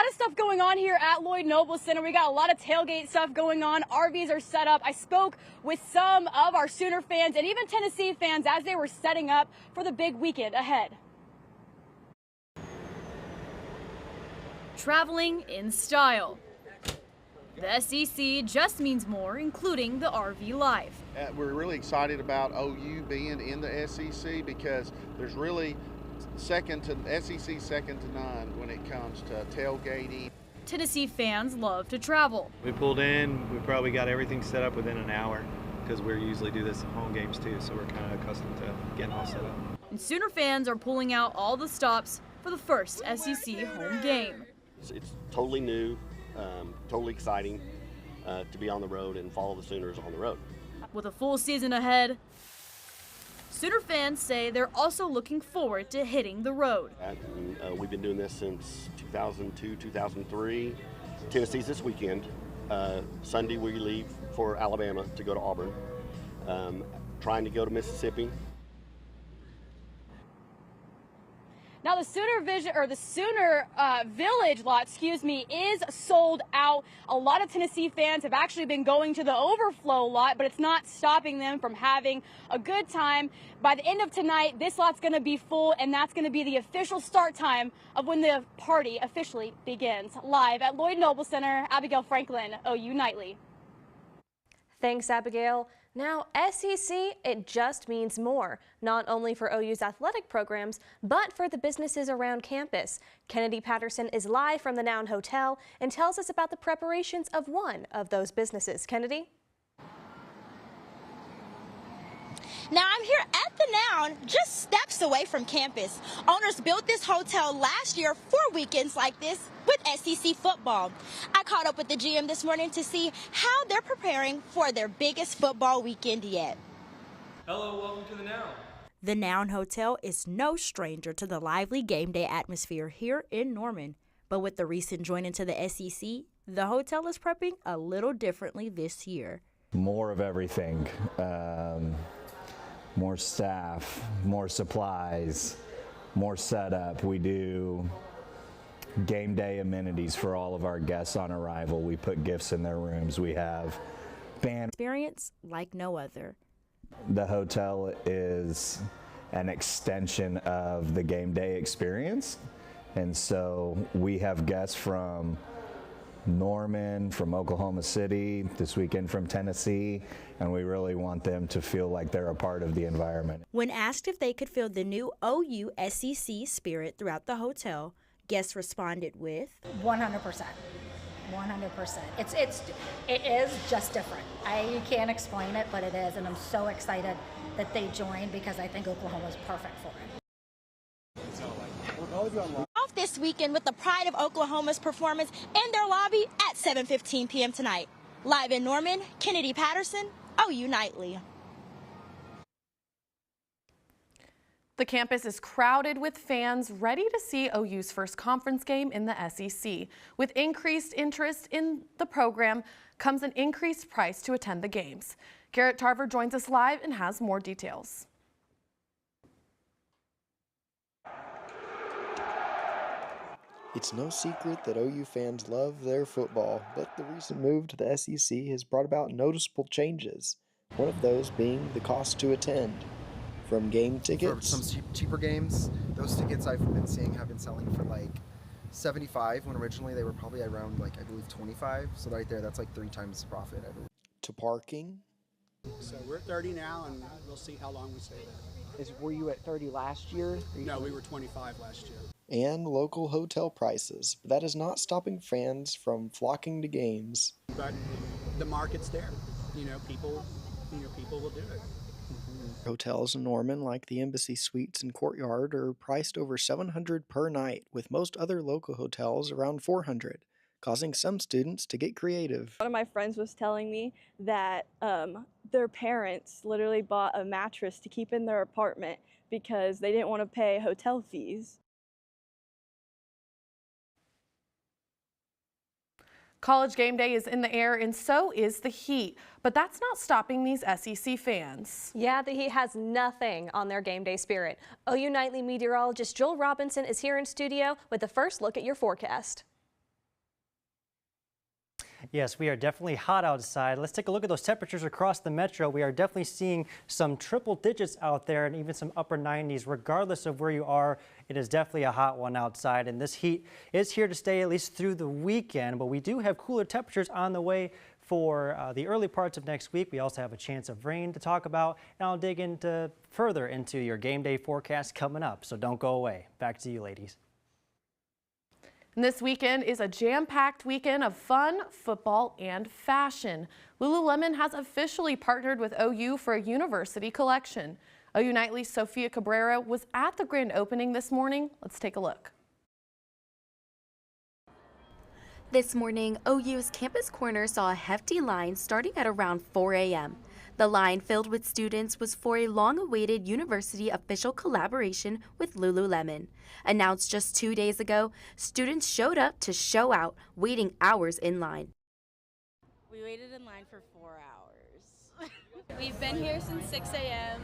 of stuff going on here at Lloyd Noble Center. We got a lot of tailgate stuff going on. RVs are set up. I spoke with some of our Sooner fans and even Tennessee fans as they were setting up for the big weekend ahead. Traveling in style. The SEC just means more, including the RV Live. We're really excited about OU being in the SEC because there's really SEC second to none when it comes to tailgating. Tennessee fans love to travel. We pulled in, we probably got everything set up within an hour because we usually do this at home games too, so we're kind of accustomed to getting all set up. And Sooner fans are pulling out all the stops for the first SEC home game. It's totally new, totally exciting to be on the road and follow the Sooners on the road. With a full season ahead, Sooner fans say they're also looking forward to hitting the road. We've been doing this since 2002, 2003. Tennessee's this weekend. Sunday we leave for Alabama to go to Auburn. Trying to go to Mississippi. Now the Sooner Village lot, is sold out. A lot of Tennessee fans have actually been going to the overflow lot, but it's not stopping them from having a good time. By the end of tonight, this lot's going to be full, and that's going to be the official start time of when the party officially begins. Live at Lloyd Noble Center, Abigail Franklin, OU Nightly. Thanks, Abigail. Now, SEC, it just means more, not only for OU's athletic programs, but for the businesses around campus. Kennedy Patterson is live from the Noun Hotel and tells us about the preparations of one of those businesses. Kennedy? Now I'm here at the Noun, just steps away from campus. Owners built this hotel last year for weekends like this with SEC football. I caught up with the GM this morning to see how they're preparing for their biggest football weekend yet. Hello, welcome to the Noun. The Noun Hotel is no stranger to the lively game day atmosphere here in Norman. But with the recent join into the SEC, the hotel is prepping a little differently this year. More of everything. More staff, more supplies, more setup. We do game day amenities for all of our guests on arrival. We put gifts in their rooms. We have band experience like no other. The hotel is an extension of the game day experience. And so we have guests from Norman, from Oklahoma City, this weekend from Tennessee, and we really want them to feel like they're a part of the environment. When asked if they could feel the new OU SEC spirit throughout the hotel, guests responded with 100%. 100%. It is just different. You can't explain it, but it is, and I'm so excited that they joined because I think Oklahoma is perfect for it. Off this weekend with the Pride of Oklahoma's performance in their lobby at 7:15 p.m. tonight. Live in Norman, Kennedy Patterson, OU Nightly. The campus is crowded with fans ready to see OU's first conference game in the SEC. With increased interest in the program comes an increased price to attend the games. Garrett Tarver joins us live and has more details. It's no secret that OU fans love their football, but the recent move to the SEC has brought about noticeable changes, one of those being the cost to attend. From game tickets... For some cheaper games, those tickets I've been seeing have been selling for like $75 when originally they were probably around like I believe $25. So right there, that's like 3 times the profit, I believe. To parking. So we're at 30 now, and we'll see how long we stay there. Were you at 30 last year? No, we were 25 last year. And local hotel prices, but that is not stopping fans from flocking to games. But the market's there. People will do it. Hotels in Norman, like the Embassy Suites and Courtyard, are priced over $700 per night, with most other local hotels around $400, causing some students to get creative. One of my friends was telling me that their parents literally bought a mattress to keep in their apartment because they didn't want to pay hotel fees. College game day is in the air, and so is the heat. But that's not stopping these SEC fans. Yeah, the heat has nothing on their game day spirit. OU Nightly meteorologist Joel Robinson is here in studio with the first look at your forecast. Yes, we are definitely hot outside. Let's take a look at those temperatures across the metro. We are definitely seeing some triple digits out there and even some upper 90s. Regardless of where you are, it is definitely a hot one outside. And this heat is here to stay at least through the weekend. But we do have cooler temperatures on the way for the early parts of next week. We also have a chance of rain to talk about. And I'll dig into further into your game day forecast coming up. So don't go away. Back to you, ladies. And this weekend is a jam-packed weekend of fun, football, and fashion. Lululemon has officially partnered with OU for a university collection. OU Nightly's Sophia Cabrera was at the grand opening this morning. Let's take a look. This morning, OU's Campus Corner saw a hefty line starting at around 4 a.m. The line filled with students was for a long-awaited university official collaboration with Lululemon. Announced just 2 days ago, students showed up to show out, waiting hours in line. We waited in line for 4 hours. We've been here since 6 a.m.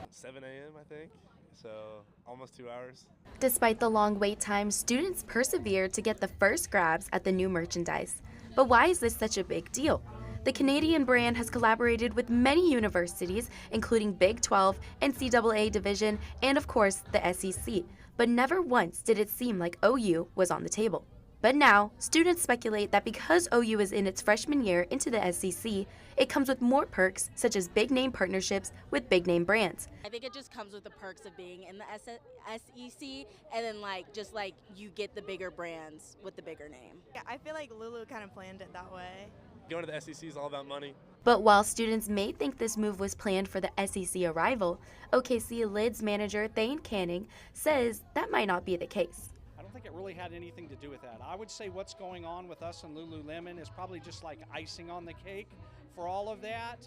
7 a.m. I think, so almost 2 hours. Despite the long wait time, students persevered to get the first grabs at the new merchandise. But why is this such a big deal? The Canadian brand has collaborated with many universities, including Big 12, NCAA Division, and of course the SEC. But never once did it seem like OU was on the table. But now, students speculate that because OU is in its freshman year into the SEC, it comes with more perks such as big-name partnerships with big-name brands. I think it just comes with the perks of being in the SEC, and then just you get the bigger brands with the bigger name. Yeah, I feel like Lulu kind of planned it that way. Going to the SEC is all about money. But while students may think this move was planned for the SEC arrival, OKC Lids manager Thane Canning says that might not be the case. I don't think it really had anything to do with that. I would say what's going on with us and Lululemon is probably just like icing on the cake for all of that.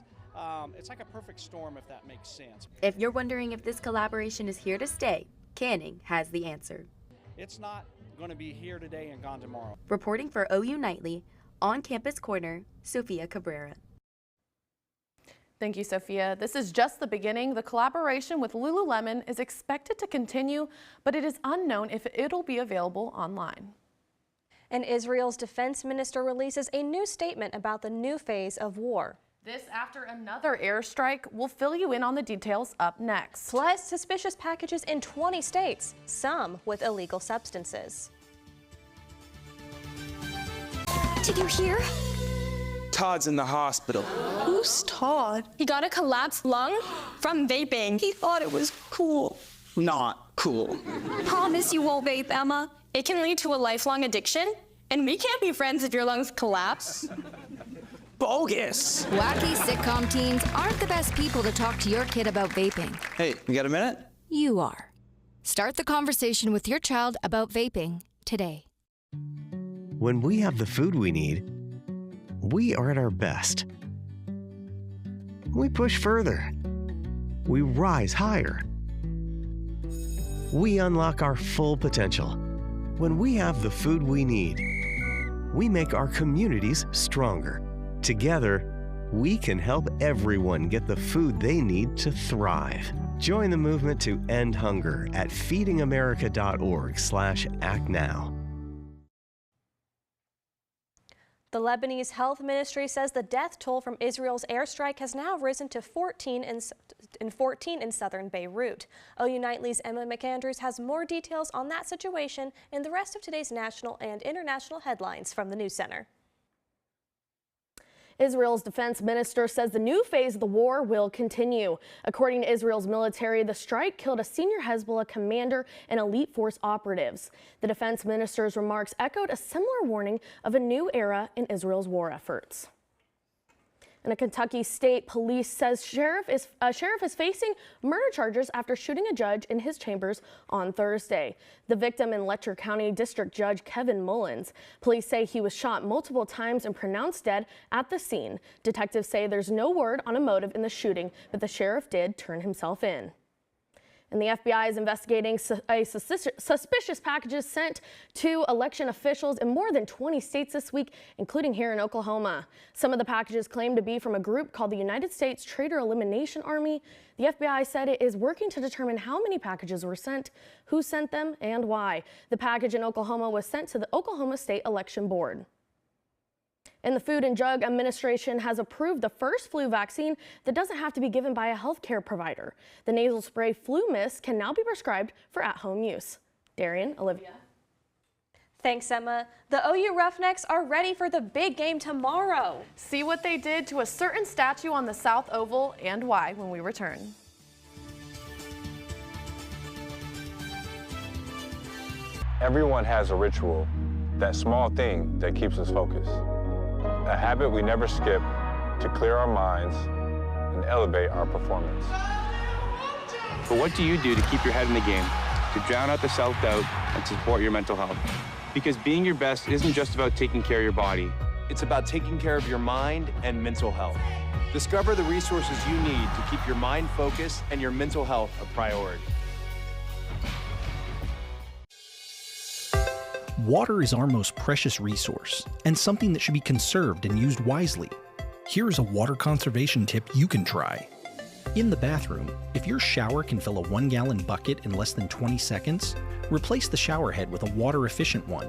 It's like a perfect storm, if that makes sense. If you're wondering if this collaboration is here to stay, Canning has the answer. It's not going to be here today and gone tomorrow. Reporting for OU Nightly, on Campus Corner, Sophia Cabrera. Thank you, Sophia. This is just the beginning. The collaboration with Lululemon is expected to continue, but it is unknown if it'll be available online. And Israel's defense minister releases a new statement about the new phase of war. This after another airstrike. We'll fill you in on the details up next. Plus, suspicious packages in 20 states, some with illegal substances. Did you hear? Todd's in the hospital. Who's Todd? He got a collapsed lung from vaping. He thought it was cool. Not cool. Promise you won't vape, Emma. It can lead to a lifelong addiction, and we can't be friends if your lungs collapse. Bogus. Wacky sitcom teens aren't the best people to talk to your kid about vaping. Hey, you got a minute? You are. Start the conversation with your child about vaping today. When we have the food we need, we are at our best. We push further. We rise higher. We unlock our full potential. When we have the food we need, we make our communities stronger. Together, we can help everyone get the food they need to thrive. Join the movement to end hunger at feedingamerica.org/actnow. The Lebanese Health Ministry says the death toll from Israel's airstrike has now risen to 14 in southern Beirut. OU Nightly's Emma McAndrews has more details on that situation in the rest of today's national and international headlines from the News Center. Israel's defense minister says the new phase of the war will continue. According to Israel's military, the strike killed a senior Hezbollah commander and elite force operatives. The defense minister's remarks echoed a similar warning of a new era in Israel's war efforts. And a Kentucky State Police says sheriff is facing murder charges after shooting a judge in his chambers on Thursday. The victim in Letcher County District Judge Kevin Mullins. Police say he was shot multiple times and pronounced dead at the scene. Detectives say there's no word on a motive in the shooting, but the sheriff did turn himself in. And the FBI is investigating suspicious packages sent to election officials in more than 20 states this week, including here in Oklahoma. Some of the packages claim to be from a group called the United States Traitor Elimination Army. The FBI said it is working to determine how many packages were sent, who sent them, and why. The package in Oklahoma was sent to the Oklahoma State Election Board. And the Food and Drug Administration has approved the first flu vaccine that doesn't have to be given by a healthcare provider. The nasal spray Flu Mist can now be prescribed for at-home use. Darian, Olivia. Thanks, Emma. The OU Roughnecks are ready for the big game tomorrow. See what they did to a certain statue on the South Oval and why when we return. Everyone has a ritual, that small thing that keeps us focused. A habit we never skip to clear our minds and elevate our performance. But what do you do to keep your head in the game, to drown out the self-doubt and to support your mental health? Because being your best isn't just about taking care of your body. It's about taking care of your mind and mental health. Discover the resources you need to keep your mind focused and your mental health a priority. Water is our most precious resource and something that should be conserved and used wisely. Here's a water conservation tip you can try. In the bathroom, if your shower can fill a 1-gallon bucket in less than 20 seconds, replace the shower head with a water-efficient one.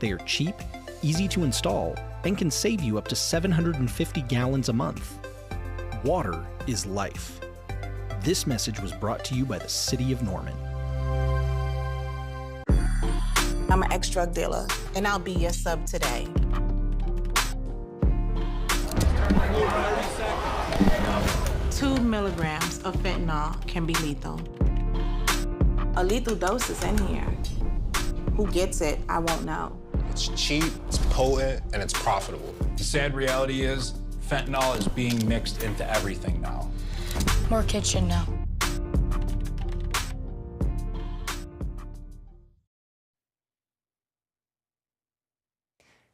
They are cheap, easy to install, and can save you up to 750 gallons a month. Water is life. This message was brought to you by the City of Norman. I'm an ex-drug dealer, and I'll be your sub today. Two milligrams of fentanyl can be lethal. A lethal dose is in here. Who gets it, I won't know. It's cheap, it's potent, and it's profitable. The sad reality is, fentanyl is being mixed into everything now. More kids should know.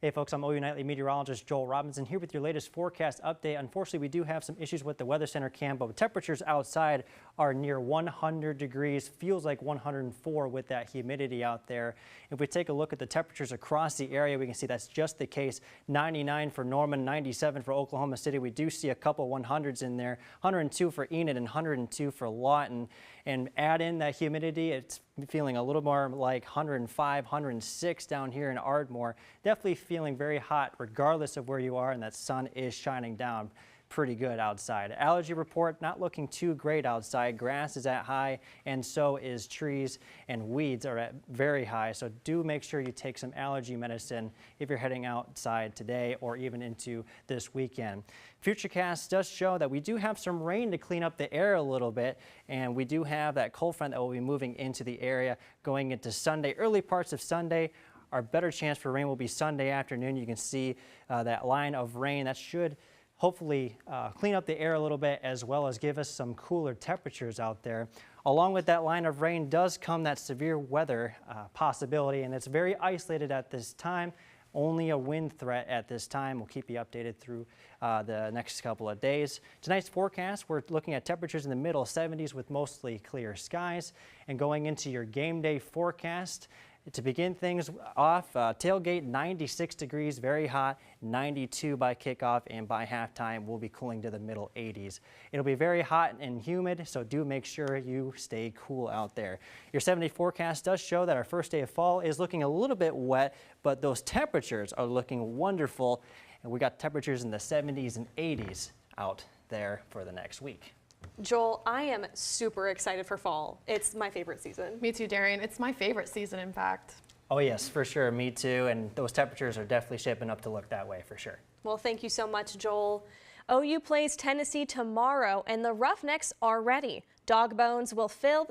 Hey folks, I'm OU Nightly meteorologist Joel Robinson here with your latest forecast update. Unfortunately, we do have some issues with the Weather Center cam, but temperatures outside are near 100 degrees, feels like 104 with that humidity out there. If we take a look at the temperatures across the area, we can see that's just the case. 99 for Norman, 97 for Oklahoma City. We do see a couple 100s in there, 102 for Enid and 102 for Lawton. And add in that humidity, it's feeling a little more like 105, 106 down here in Ardmore. Definitely feeling very hot regardless of where you are, and that sun is shining down pretty good outside. Allergy report not looking too great outside. Grass is at high, and so is trees, and weeds are at very high. So do make sure you take some allergy medicine if you're heading outside today or even into this weekend. Futurecast does show that we do have some rain to clean up the air a little bit, and we do have that cold front that will be moving into the area going into Sunday. Early parts of Sunday, our better chance for rain will be Sunday afternoon. You can see that line of rain that should hopefully clean up the air a little bit, as well as give us some cooler temperatures out there. Along with that line of rain does come that severe weather possibility, and it's very isolated at this time. Only a wind threat at this time. We'll keep you updated through the next couple of days. Tonight's forecast, we're looking at temperatures in the middle 70s with mostly clear skies. And going into your game day forecast, to begin things off, tailgate 96 degrees, very hot, 92 by kickoff, and by halftime we'll be cooling to the middle 80s. It'll be very hot and humid, so do make sure you stay cool out there. Your 7-day forecast does show that our first day of fall is looking a little bit wet, but those temperatures are looking wonderful, and we got temperatures in the 70s and 80s out there for the next week. Joel, I am super excited for fall. It's my favorite season. Me too, Darian. It's my favorite season, in fact. Oh yes, for sure. Me too. And those temperatures are definitely shaping up to look that way for sure. Well, thank you so much, Joel. OU plays Tennessee tomorrow, and the Roughnecks are ready. Dog Bones will fill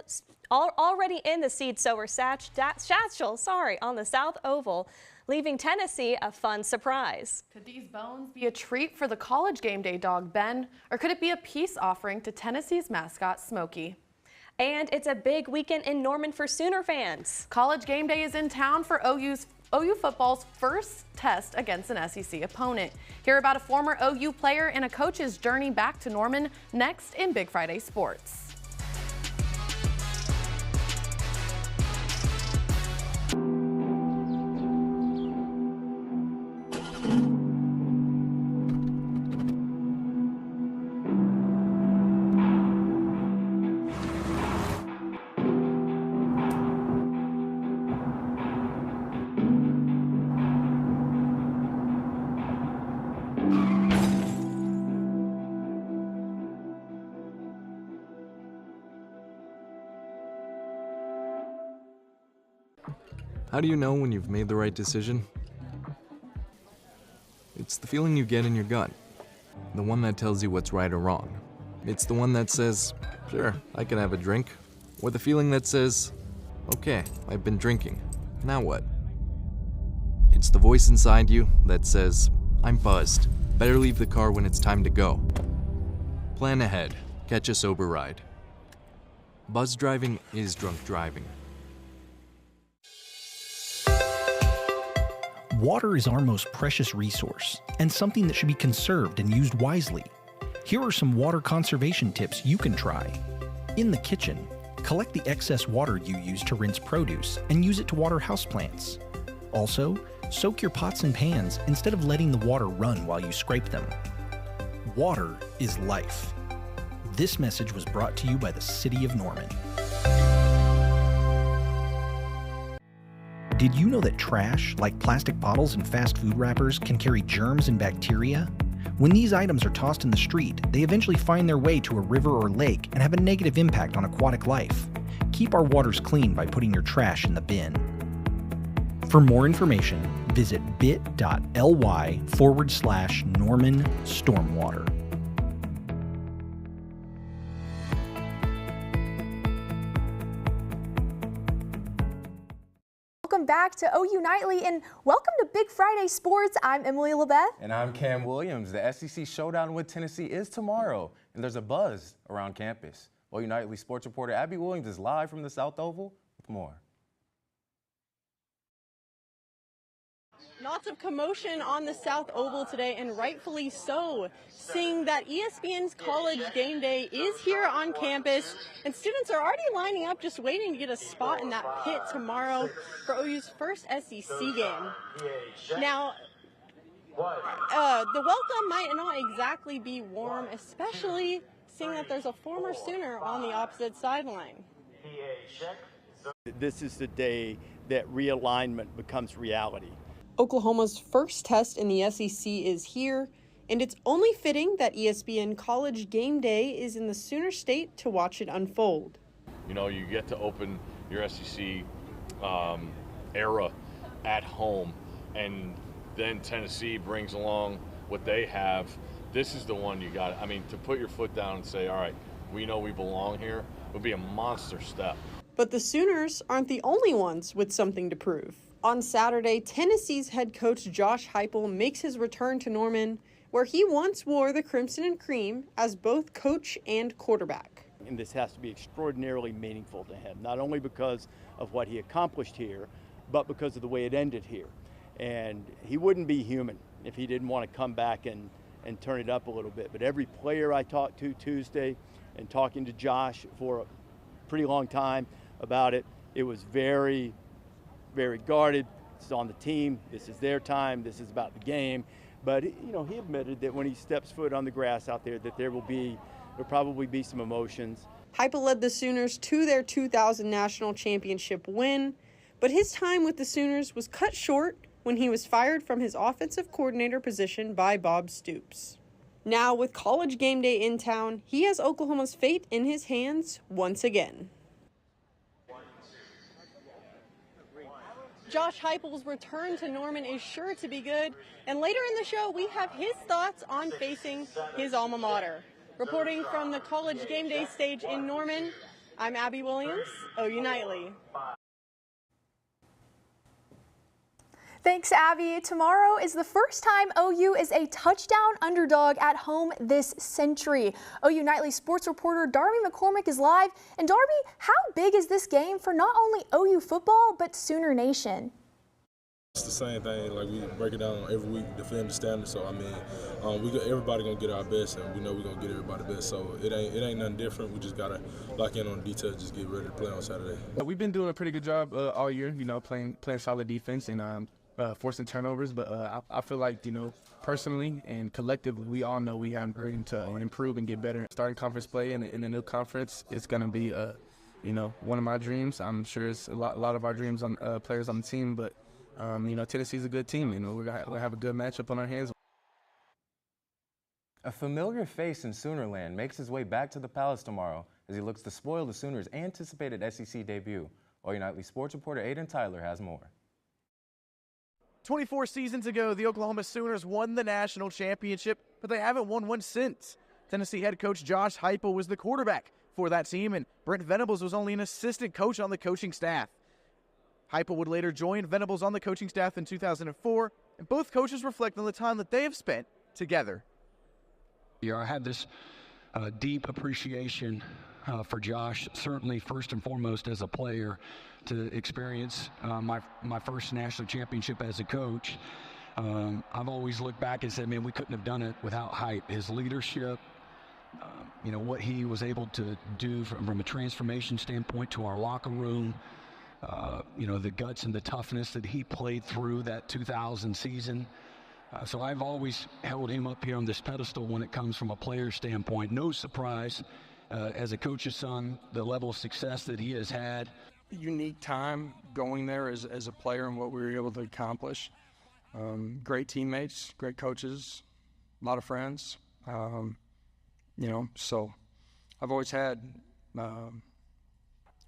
already in the seed sower satchel, on the South Oval, leaving Tennessee a fun surprise. Could these bones be a treat for the college game day dog Ben, or could it be a peace offering to Tennessee's mascot Smokey? And it's a big weekend in Norman for Sooner fans. College game day is in town for OU football's first test against an SEC opponent. Hear about a former OU player and a coach's journey back to Norman next in Big Friday Sports. How do you know when you've made the right decision? It's the feeling you get in your gut, the one that tells you what's right or wrong. It's the one that says, sure, I can have a drink, or the feeling that says, okay, I've been drinking, now what? It's the voice inside you that says, I'm buzzed, better leave the car when it's time to go. Plan ahead, catch a sober ride. Buzz driving is drunk driving. Water is our most precious resource and something that should be conserved and used wisely. Here are some water conservation tips you can try. In the kitchen, collect the excess water you use to rinse produce and use it to water houseplants. Also, soak your pots and pans instead of letting the water run while you scrape them. Water is life. This message was brought to you by the City of Norman. Did you know that trash, like plastic bottles and fast food wrappers, can carry germs and bacteria? When these items are tossed in the street, they eventually find their way to a river or lake and have a negative impact on aquatic life. Keep our waters clean by putting your trash in the bin. For more information, visit bit.ly/Norman Stormwater. Welcome back to OU Nightly and welcome to Big Friday Sports. I'm Emily LaBeth. And I'm Cam Williams. The SEC Showdown with Tennessee is tomorrow, and there's a buzz around campus. OU Nightly sports reporter Abby Williams is live from the South Oval with more. Lots of commotion on the South Oval today, and rightfully so, seeing that ESPN's College Game Day is here on campus, and students are already lining up just waiting to get a spot in that pit tomorrow for OU's first SEC game. Now, the welcome might not exactly be warm, especially seeing that there's a former Sooner on the opposite sideline. This is the day that realignment becomes reality. Oklahoma's first test in the SEC is here, and it's only fitting that ESPN College Game Day is in the Sooner State to watch it unfold. You know, you get to open your SEC era at home, and then Tennessee brings along what they have. This is the one you got. I mean, to put your foot down and say, all right, we know we belong here, would be a monster step. But the Sooners aren't the only ones with something to prove. On Saturday, Tennessee's head coach Josh Heupel makes his return to Norman, where he once wore the crimson and cream as both coach and quarterback. And this has to be extraordinarily meaningful to him, not only because of what he accomplished here, but because of the way it ended here. And he wouldn't be human if he didn't want to come back and turn it up a little bit. But every player I talked to Tuesday, and talking to Josh for a pretty long time about it, it was very, very guarded. It's on the team. This is their time. This is about the game. But, you know, he admitted that when he steps foot on the grass out there, that there'll probably be some emotions. Heupel led the Sooners to their 2000 national championship win, but his time with the Sooners was cut short when he was fired from his offensive coordinator position by Bob Stoops. Now, with College Game Day in town, he has Oklahoma's fate in his hands once again. Josh Heupel's return to Norman is sure to be good, and later in the show we have his thoughts on facing his alma mater. Reporting from the College Game Day stage in Norman, I'm Abby Williams, OU Nightly. Thanks, Abby. Tomorrow is the first time OU is a touchdown underdog at home this century. OU Nightly sports reporter Darby McCormick is live. And Darby, how big is this game for not only OU football, but Sooner Nation? It's the same thing. Like, we break it down every week, defend the standard. So I mean, everybody gonna get our best, and we know we're gonna get everybody best. So it ain't nothing different. We just gotta lock in on the details, just get ready to play on Saturday. We've been doing a pretty good job all year. You know, playing solid defense and forcing turnovers. But I feel like, you know, personally and collectively, we all know we have room to improve and get better. Starting conference play in the new conference is gonna be, you know, one of my dreams. I'm sure it's a lot of our dreams on players on the team, but. You know, Tennessee's a good team. You know, we're gonna have a good matchup on our hands. A familiar face in Soonerland makes his way back to the Palace tomorrow as he looks to spoil the Sooners' anticipated SEC debut. OU Nightly sports reporter Aiden Tyler has more. 24 seasons ago, the Oklahoma Sooners won the national championship, but they haven't won one since. Tennessee head coach Josh Heupel was the quarterback for that team, and Brent Venables was only an assistant coach on the coaching staff. Heupel would later join Venables on the coaching staff in 2004, and both coaches reflect on the time that they have spent together. I had this deep appreciation for Josh, certainly first and foremost as a player, to experience my first national championship as a coach. I've always looked back and said, man, we couldn't have done it without Hype. His leadership, what he was able to do from a transformation standpoint to our locker room, the guts and the toughness that he played through that 2000 season. So I've always held him up here on this pedestal when it comes from a player standpoint. No surprise, as a coach's son, the level of success that he has had. Unique time going there as a player and what we were able to accomplish. Great teammates, great coaches, a lot of friends. So I've always had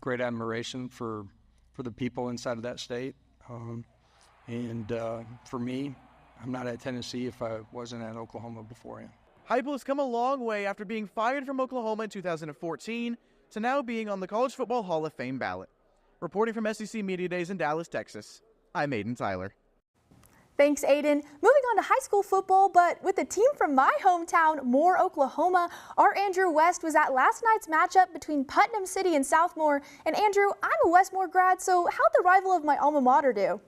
great admiration for the people inside of that state. For me, I'm not at Tennessee if I wasn't at Oklahoma beforehand. Heupel has come a long way after being fired from Oklahoma in 2014 to now being on the College Football Hall of Fame ballot. Reporting from SEC Media Days in Dallas, Texas, I'm Aiden Tyler. Thanks, Aiden. Moving on to high school football, but with a team from my hometown, Moore, Oklahoma, our Andrew West was at last night's matchup between Putnam City and Southmoore. And Andrew, I'm a Westmoore grad, so how'd the rival of my alma mater do?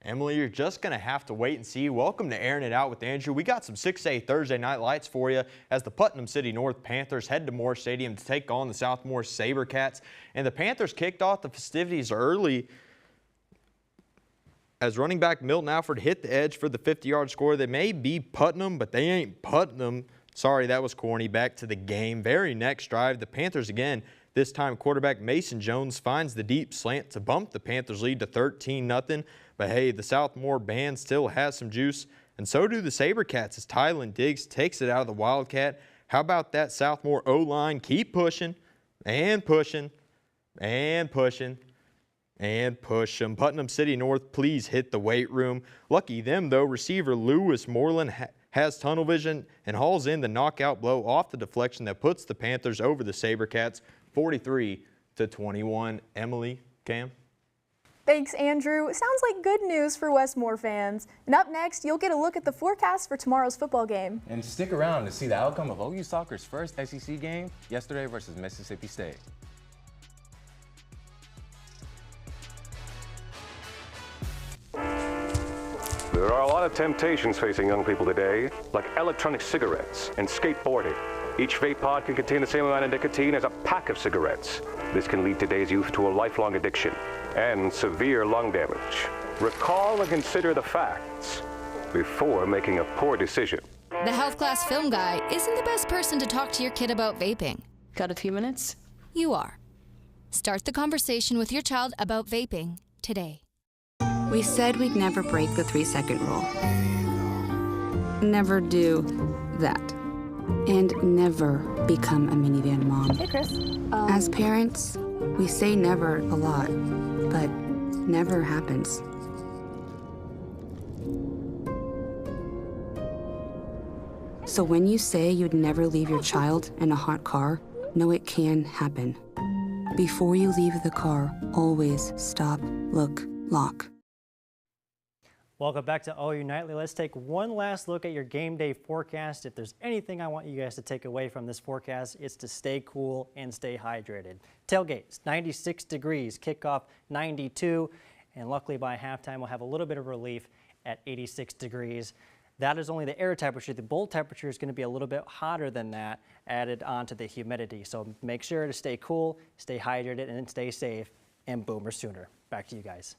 Emily, you're just going to have to wait and see. Welcome to Airing It Out with Andrew. We got some 6A Thursday night lights for you as the Putnam City North Panthers head to Moore Stadium to take on the Southmoore SaberCats. And the Panthers kicked off the festivities early as running back Milton Alford hit the edge for the 50-yard score. They may be Putnam, but they ain't Putnam. Sorry, that was corny. Back to the game. Very next drive, the Panthers again. This time, quarterback Mason Jones finds the deep slant to bump the Panthers' lead to 13-0. But hey, the Southmoore band still has some juice, and so do the SaberCats as Tylen Diggs takes it out of the Wildcat. How about that Southmoore O-line? Keep pushing and pushing and pushing and push them. Putnam City North, please hit the weight room. Lucky them, though. Receiver Lewis Moreland has tunnel vision and hauls in the knockout blow off the deflection that puts the Panthers over the SaberCats 43-21. Emily, Cam? Thanks, Andrew. Sounds like good news for Westmoore fans. And up next, you'll get a look at the forecast for tomorrow's football game. And stick around to see the outcome of OU Soccer's first SEC game yesterday versus Mississippi State. There are a lot of temptations facing young people today, like electronic cigarettes and skateboarding. Each vape pod can contain the same amount of nicotine as a pack of cigarettes. This can lead today's youth to a lifelong addiction and severe lung damage. Recall and consider the facts before making a poor decision. The health class film guy isn't the best person to talk to your kid about vaping. Got a few minutes? You are. Start the conversation with your child about vaping today. We said we'd never break the 3-second rule. Never do that. And never become a minivan mom. Hey, Chris. As parents, we say never a lot, but never happens. So when you say you'd never leave your child in a hot car, know it can happen. Before you leave the car, always stop, look, lock. Welcome back to OU Nightly. Let's take one last look at your game day forecast. If there's anything I want you guys to take away from this forecast, it's to stay cool and stay hydrated. Tailgates, 96 degrees, kickoff 92, and luckily by halftime we'll have a little bit of relief at 86 degrees. That is only the air temperature. The bowl temperature is going to be a little bit hotter than that, added onto the humidity. So make sure to stay cool, stay hydrated, and stay safe, and Boomer Sooner. Back to you guys.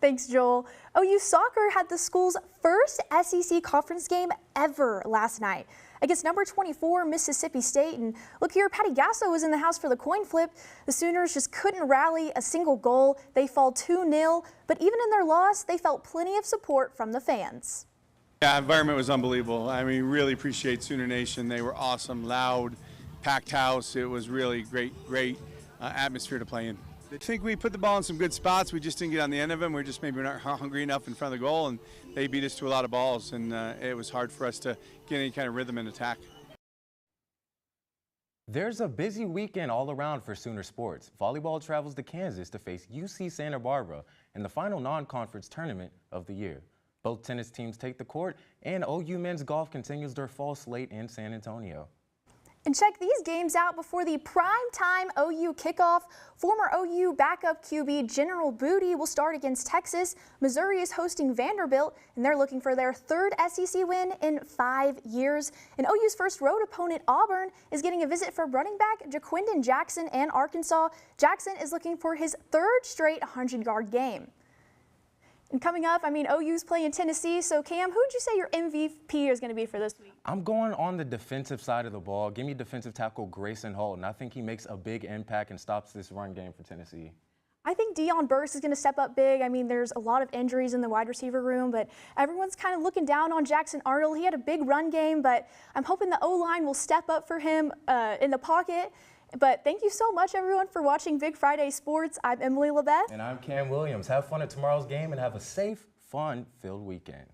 Thanks, Joel. OU Soccer had the school's first SEC conference game ever last night against number 24 Mississippi State. And look here, Patty Gasso was in the house for the coin flip. The Sooners just couldn't rally a single goal. They fall 2-0, but even in their loss, they felt plenty of support from the fans. Yeah, environment was unbelievable. I mean, really appreciate Sooner Nation. They were awesome, loud, packed house. It was really great atmosphere to play in. I think we put the ball in some good spots. We just didn't get on the end of them. We're just maybe not hungry enough in front of the goal, and they beat us to a lot of balls, and it was hard for us to get any kind of rhythm and attack. There's a busy weekend all around for Sooner sports. Volleyball travels to Kansas to face UC Santa Barbara in the final non-conference tournament of the year. Both tennis teams take the court, and OU men's golf continues their fall slate in San Antonio. And check these games out before the primetime OU kickoff. Former OU backup QB General Booty will start against Texas. Missouri is hosting Vanderbilt, and they're looking for their third SEC win in 5 years. And OU's first road opponent, Auburn, is getting a visit from running back Jaquindon Jackson and Arkansas. Jackson is looking for his third straight 100-yard game. And coming up, OU's playing Tennessee. So, Cam, who would you say your MVP is going to be for this week? I'm going on the defensive side of the ball. Give me defensive tackle Grayson Holton. I think he makes a big impact and stops this run game for Tennessee. I think Deion Burks is going to step up big. There's a lot of injuries in the wide receiver room, but everyone's kind of looking down on Jackson Arnold. He had a big run game, but I'm hoping the O-line will step up for him in the pocket. But thank you so much, everyone, for watching Big Friday Sports. I'm Emily LaBeth. And I'm Cam Williams. Have fun at tomorrow's game and have a safe, fun-filled weekend.